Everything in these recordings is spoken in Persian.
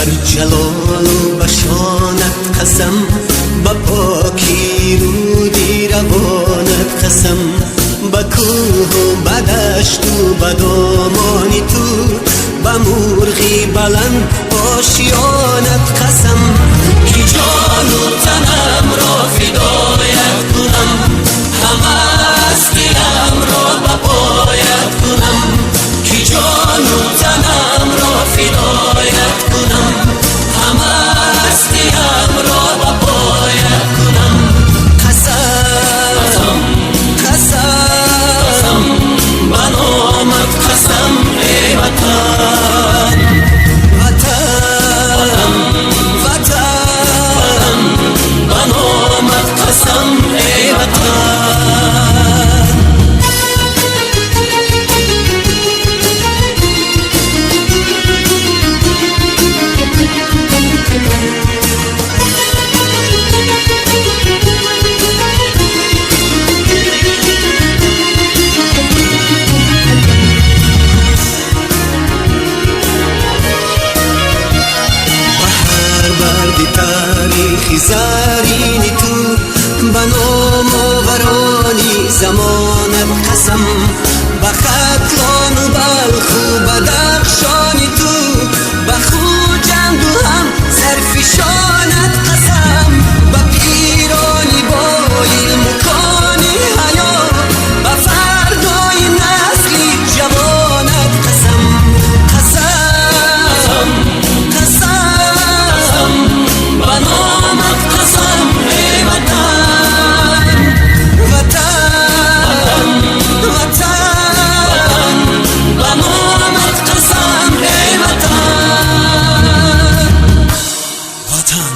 بر جلال و بشانت قسم، به پاکی رودی روانت قسم، به کوه و به دشت و به دامانی تو، به مرغی بلند آشیانت قسم، که جان و تنم را فدایت کنم، همه از دلم را به پایت کنم، که جان و تنم را فدایت کنم، همه از دلم را به پایت کنم. قسم قسم به نامت قسم ای وطن، وطن وطن به نامت قسم ای وطن. تاریخی زرینی تو، به نام آورانی زمانت قسم، به ختلان و بلخ و بدخشانی تو، به خوجند و هم زرفشانت قسم، به پیرانی با علم و کان حیا، به فردای نسلی جوانت قسم. قسم قسم به نامت قسم ای وطن، وطن وطن به نامت قسم ای وطن. وطن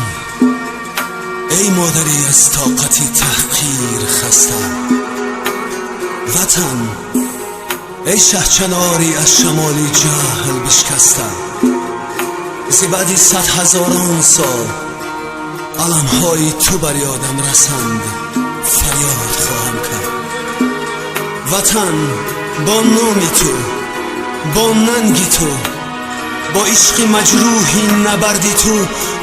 ای مادری از طاقت تحقیر خسته، وطن ای شهچناری از شمالی جهل بشکسته، زی بعدی 100,000 سال علمهای تو بر یادم رسند، فریاد خواهم کرد. وطن با نام تو، با ننگ تو، با عشق مجروحی نبردی تو،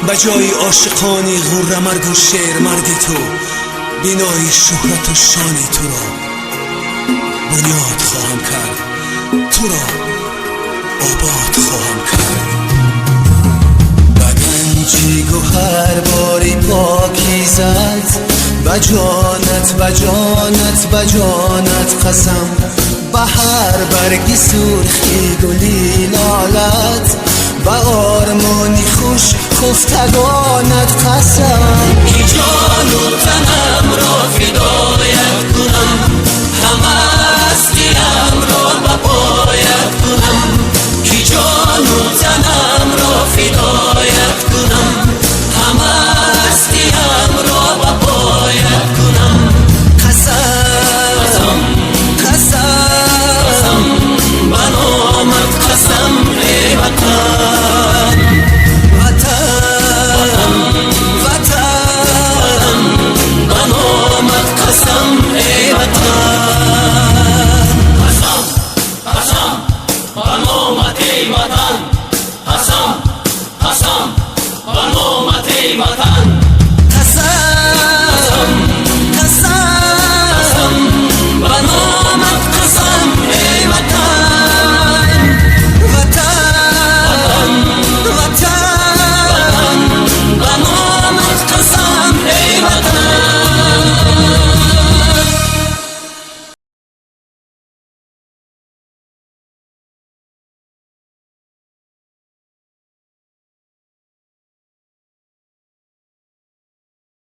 به جای عاشقانی غره مرگ و شیر مردی تو، بینای شهرت و شانی تو را بنیاد خواهم کرد، تو را آباد خواهم کرد. چی گوهر باری پاکیزت، به جانت به جانت به جانت قسم، به هر برگی سرخی گلی لالت، به آرمانی خوش خفتگانت قسم، که جان و تنم را فدایت کنم، همه از دلم را به پایت کنم، که جان و تنم را فدایت کنم، همه از دلم را به پایت کنم. قسم قسم به نامت قسم ای وطن، وطن وطن به نامت قسم ای وطن. قسم قسم به نامت ای وطن، قسم قسم به نامت ای وطن.